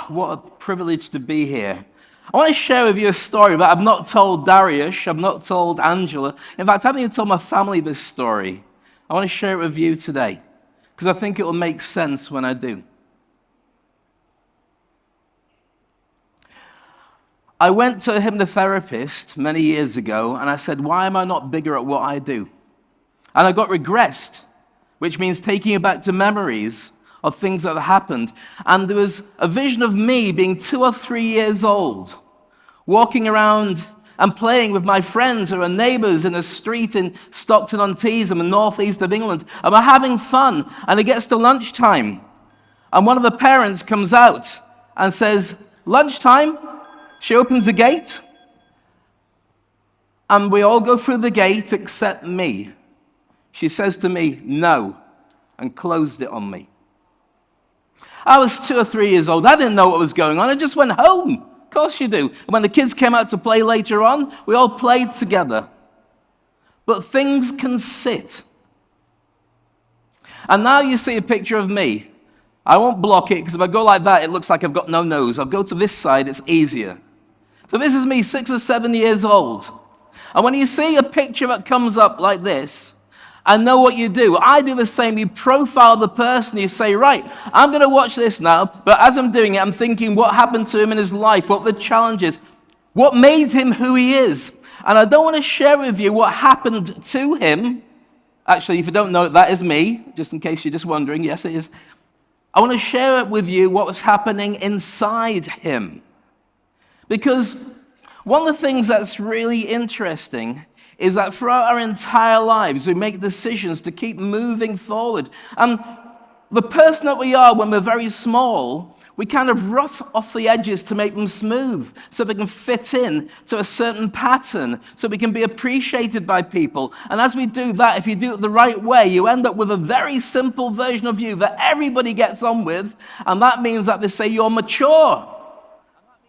What a privilege to be here. I want to share with you a story that I've not told Darius, I've not told Angela. In fact, I haven't even told my family this story. I want to share it with you today because I think it will make sense when I do. I went to a hypnotherapist many years ago and I said, why am I not bigger at what I do? And I got regressed, which means taking you back to memories of things that have happened. And there was a vision of me being 2 or 3 years old, walking around and playing with my friends who are neighbors in a street in Stockton-on-Tees in the northeast of England. And we're having fun, and it gets to lunchtime. And one of the parents comes out and says, lunchtime? She opens the gate, and we all go through the gate except me. She says to me, no, and closed it on me. I was 2 or 3 years old. I didn't know what was going on. I just went home. Of course you do. And when the kids came out to play later on, we all played together. But things can sit. And now you see a picture of me. I won't block it, because if I go like that, it looks like I've got no nose. I'll go to this side, it's easier. So this is me, 6 or 7 years old. And when you see a picture that comes up like this, I know what you do. I do the same. You profile the person. You say, right, I'm going to watch this now, but as I'm doing it, I'm thinking what happened to him in his life, what the challenges, what made him who he is. And I don't want to share with you what happened to him. Actually, if you don't know, that is me, just in case you're just wondering. Yes, it is. I want to share with you what was happening inside him. Because one of the things that's really interesting is that throughout our entire lives, we make decisions to keep moving forward. And the person that we are when we're very small, we kind of rough off the edges to make them smooth so they can fit in to a certain pattern, so we can be appreciated by people. And as we do that, if you do it the right way, you end up with a very simple version of you that everybody gets on with, and that means that they say you're mature.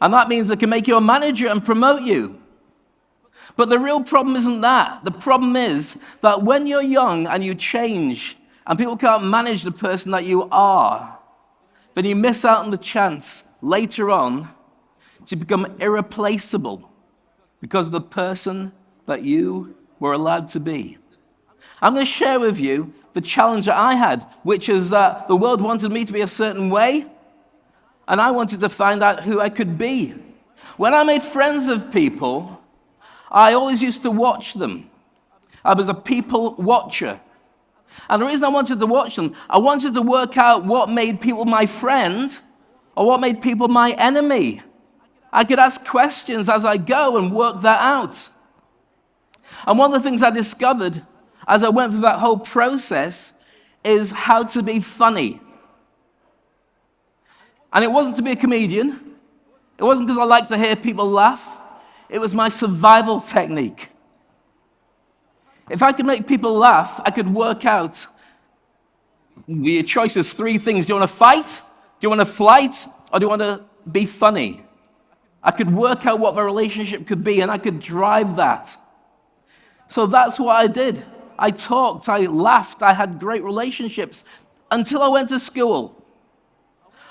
And that means they can make you a manager and promote you. But the real problem isn't that. The problem is that when you're young and you change and people can't manage the person that you are, then you miss out on the chance later on to become irreplaceable because of the person that you were allowed to be. I'm going to share with you the challenge that I had, which is that the world wanted me to be a certain way, and I wanted to find out who I could be. When I made friends with people, I always used to watch them. I was a people watcher. And the reason I wanted to watch them, I wanted to work out what made people my friend or what made people my enemy. I could ask questions as I go and work that out. And one of the things I discovered as I went through that whole process is how to be funny. And it wasn't to be a comedian. It wasn't because I like to hear people laugh. It was my survival technique. If I could make people laugh, I could work out your choice is 3 things. Do you want to fight? Do you want to flight? Or do you want to be funny? I could work out what the relationship could be, and I could drive that. So that's what I did. I talked, I laughed, I had great relationships until I went to school.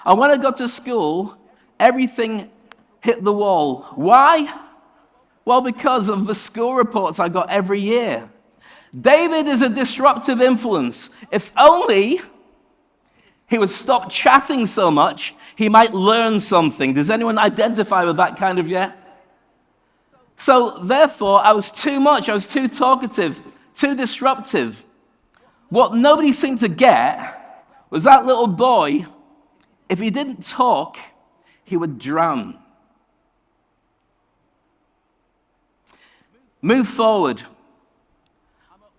And when I got to school, everything hit the wall. Why? Well, because of the school reports I got every year. David is a disruptive influence. If only he would stop chatting so much, he might learn something. Does anyone identify with that kind of yet? So therefore, I was too much. I was too talkative, too disruptive. What nobody seemed to get was that little boy, if he didn't talk, he would drown. Move forward.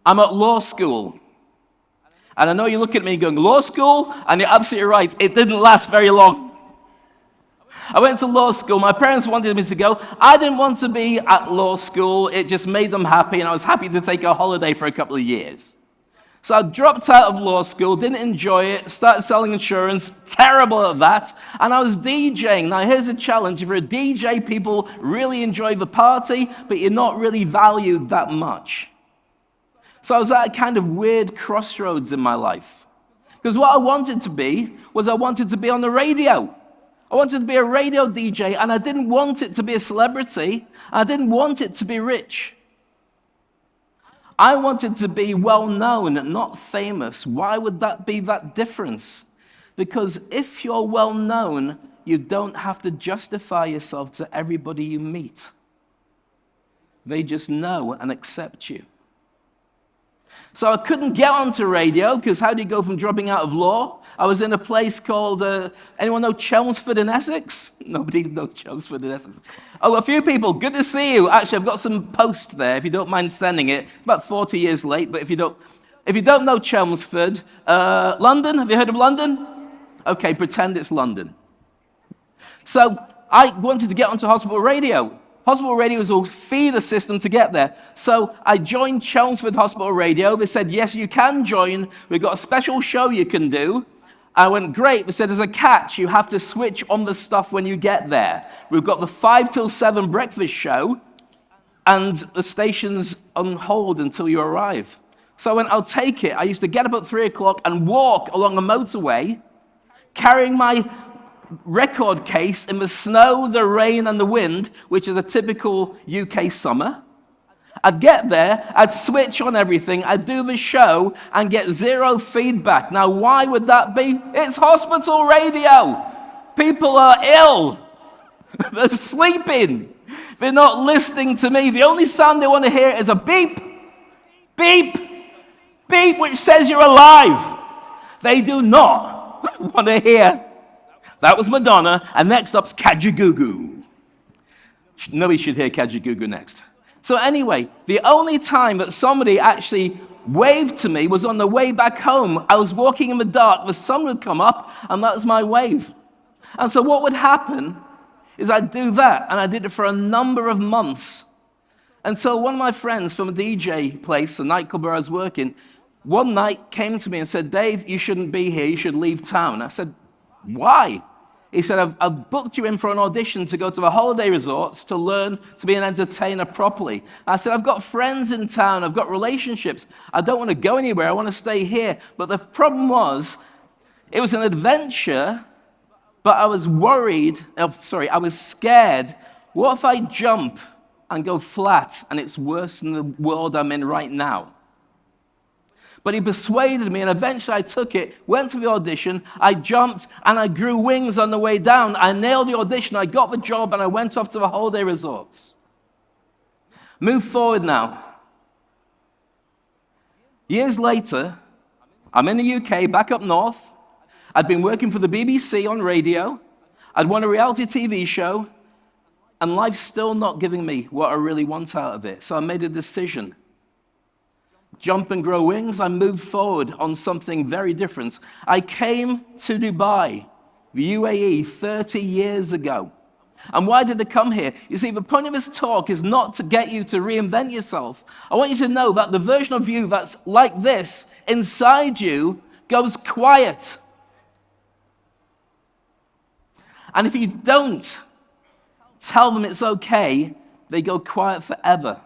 I'm at law school. And I know you look at me going, law school? And you're absolutely right. It didn't last very long. I went to law school. My parents wanted me to go. I didn't want to be at law school. It just made them happy, and I was happy to take a holiday for a couple of years. So I dropped out of law school, didn't enjoy it, started selling insurance, terrible at that, and I was DJing. Now here's a challenge. If you're a DJ, people really enjoy the party, but you're not really valued that much. So I was at a kind of weird crossroads in my life. Because what I wanted to be was I wanted to be on the radio. I wanted to be a radio DJ, and I didn't want it to be a celebrity. I didn't want it to be rich. I wanted to be well known, not famous. Why would that be that difference? Because if you're well known, you don't have to justify yourself to everybody you meet. They just know and accept you. So I couldn't get onto radio, because how do you go from dropping out of law? I was in a place called, anyone know Chelmsford in Essex? Nobody knows Chelmsford in Essex. Oh, a few people. Good to see you. Actually, I've got some post there, if you don't mind sending it. It's about 40 years late, but if you don't know Chelmsford, London, have you heard of London? Okay, pretend it's London. So I wanted to get onto hospital radio. Hospital radio was a feeder system to get there. So I joined Chelmsford Hospital Radio. They said, yes, you can join. We've got a special show you can do. I went, great. They said, there's a catch. You have to switch on the stuff when you get there. We've got the 5 till 7 breakfast show, and the station's on hold until you arrive. So I went, I'll take it. I used to get up at 3 o'clock and walk along the motorway, carrying my record case in the snow, the rain, and the wind, which is a typical UK summer. I'd get there, I'd switch on everything, I'd do the show, and get zero feedback. Now, why would that be? It's hospital radio. People are ill. They're sleeping. They're not listening to me. The only sound they want to hear is a beep, beep, beep, which says you're alive. They do not want to hear. That was Madonna, and next up's Kajagoogoo. Nobody should hear Kajagoogoo next. So anyway, the only time that somebody actually waved to me was on the way back home. I was walking in the dark, the sun would come up, and that was my wave. And so what would happen is I'd do that, and I did it for a number of months, until one of my friends from a DJ place, a nightclub where I was working, one night came to me and said, Dave, you shouldn't be here, you should leave town. I said, why? He said, I've booked you in for an audition to go to the holiday resorts to learn to be an entertainer properly. I said, I've got friends in town, I've got relationships. I don't want to go anywhere, I want to stay here. But the problem was, it was an adventure, but I was I was scared. What if I jump and go flat and it's worse than the world I'm in right now? But he persuaded me, and eventually I took it, went to the audition, I jumped, and I grew wings on the way down. I nailed the audition, I got the job, and I went off to the holiday resorts. Move forward now. Years later, I'm in the UK, back up north. I'd been working for the BBC on radio. I'd won a reality TV show, and life's still not giving me what I really want out of it. So I made a decision. Jump and grow wings, I moved forward on something very different. I came to Dubai, the UAE, 30 years ago. And why did I come here? You see, the point of this talk is not to get you to reinvent yourself. I want you to know that the version of you that's like this inside you goes quiet. And if you don't tell them it's okay, they go quiet forever.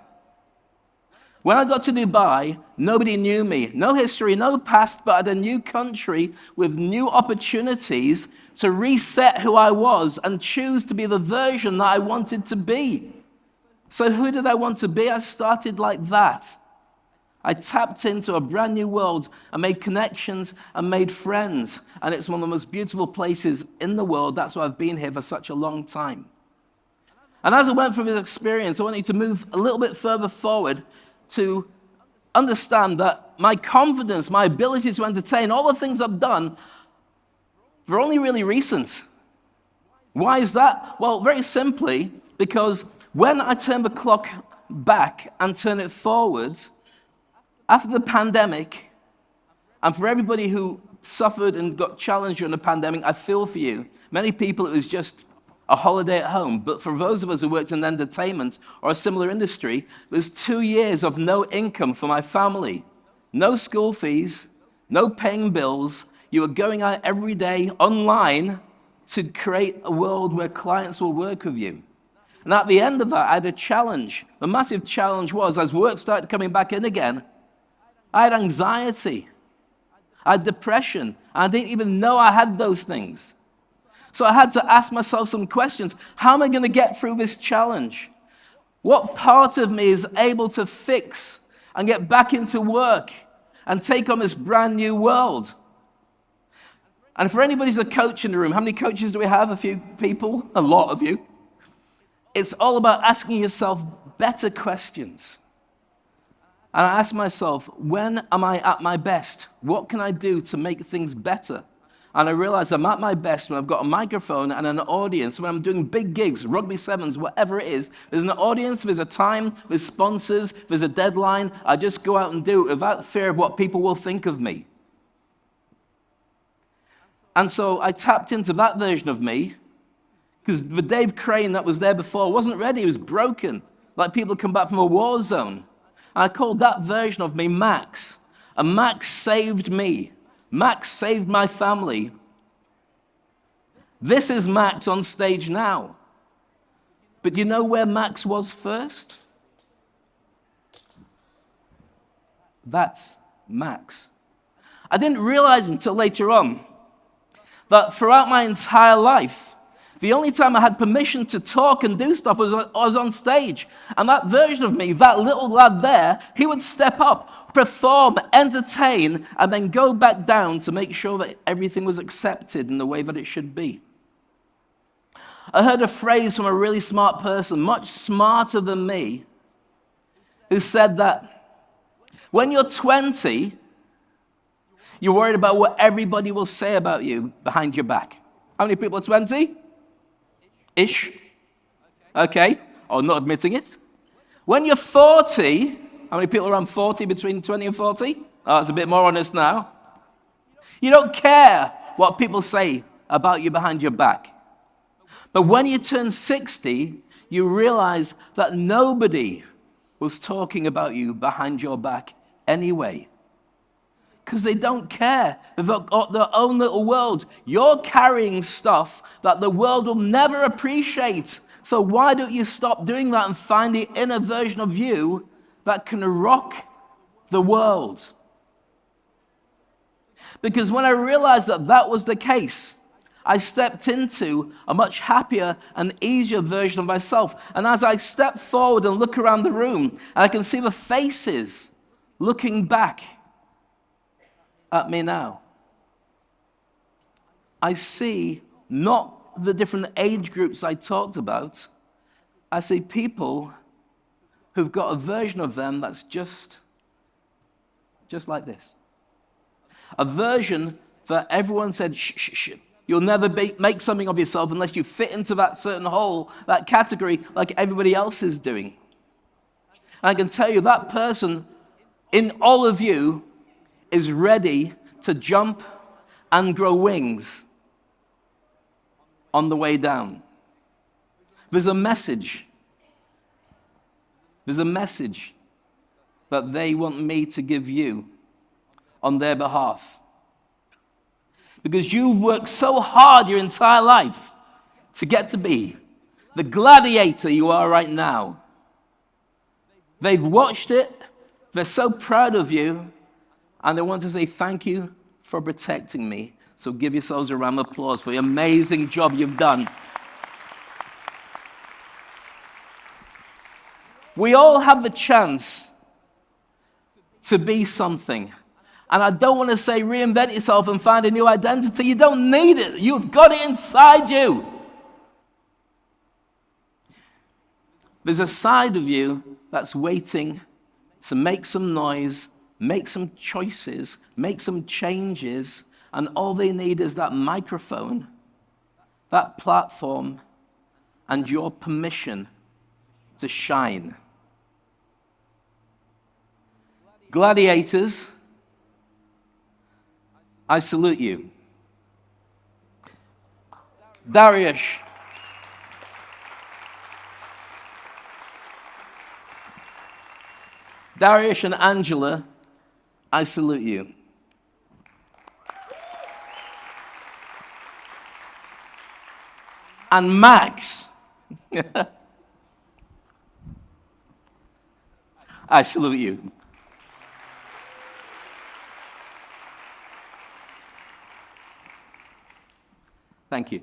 When I got to Dubai, nobody knew me. No history, no past, but I had a new country with new opportunities to reset who I was and choose to be the version that I wanted to be. So who did I want to be? I started like that. I tapped into a brand new world and made connections and made friends. And it's one of the most beautiful places in the world. That's why I've been here for such a long time. And as I went through this experience, I want you to move a little bit further forward to understand that my confidence, my ability to entertain, all the things I've done, they're only really recent. Why is that? Well, very simply, because when I turn the clock back and turn it forward, after the pandemic, and for everybody who suffered and got challenged during the pandemic, I feel for you. Many people, it was just a holiday at home. But for those of us who worked in entertainment or a similar industry, it was 2 years of no income for my family. No school fees, no paying bills. You were going out every day online to create a world where clients will work with you. And at the end of that, I had a challenge. The massive challenge was, as work started coming back in again, I had anxiety. I had depression. I didn't even know I had those things. So I had to ask myself some questions. How am I going to get through this challenge? What part of me is able to fix and get back into work and take on this brand new world? And for anybody who's a coach in the room, how many coaches do we have? A few people? A lot of you. It's all about asking yourself better questions. And I ask myself, when am I at my best? What can I do to make things better? And I realize I'm at my best when I've got a microphone and an audience, when I'm doing big gigs, rugby sevens, whatever it is. There's an audience, there's a time, there's sponsors, there's a deadline. I just go out and do it without fear of what people will think of me. And so I tapped into that version of me, because the Dave Crane that was there before wasn't ready. He was broken, like people come back from a war zone. And I called that version of me Max. And Max saved me. Max saved my family. This is Max on stage now. But do you know where Max was first? That's Max. I didn't realize until later on that throughout my entire life, the only time I had permission to talk and do stuff was I was on stage. And that version of me, that little lad there, he would step up, perform, entertain, and then go back down to make sure that everything was accepted in the way that it should be. I heard a phrase from a really smart person, much smarter than me, who said that when you're 20, you're worried about what everybody will say about you behind your back. How many people are 20? Ish. Okay. Or not admitting it. When you're 40, how many people are around 40, between 20 and 40? Oh, that's a bit more honest now. You don't care what people say about you behind your back. But when you turn 60, you realize that nobody was talking about you behind your back anyway. Because they don't care. They've got their own little world. You're carrying stuff that the world will never appreciate. So why don't you stop doing that and find the inner version of you that can rock the world? Because when I realized that that was the case, I stepped into a much happier and easier version of myself. And as I step forward and look around the room, and I can see the faces looking back at me now, I see not the different age groups I talked about. I see people who've got a version of them that's just like this. A version that everyone said, shh, you'll never make something of yourself unless you fit into that certain hole, that category, like everybody else is doing. And I can tell you that person in all of you is ready to jump and grow wings on the way down. There's a message. There's a message that they want me to give you on their behalf. Because you've worked so hard your entire life to get to be the gladiator you are right now. They've watched it. They're so proud of you. And they want to say thank you for protecting me. So give yourselves a round of applause for the amazing job you've done. We all have the chance to be something. And I don't want to say reinvent yourself and find a new identity. You don't need it. You've got it inside you. There's a side of you that's waiting to make some noise, make some choices, make some changes, and all they need is that microphone, that platform, and your permission to shine. Gladiators, I salute you. Darius and Angela, I salute you. And Max, I salute you. Thank you.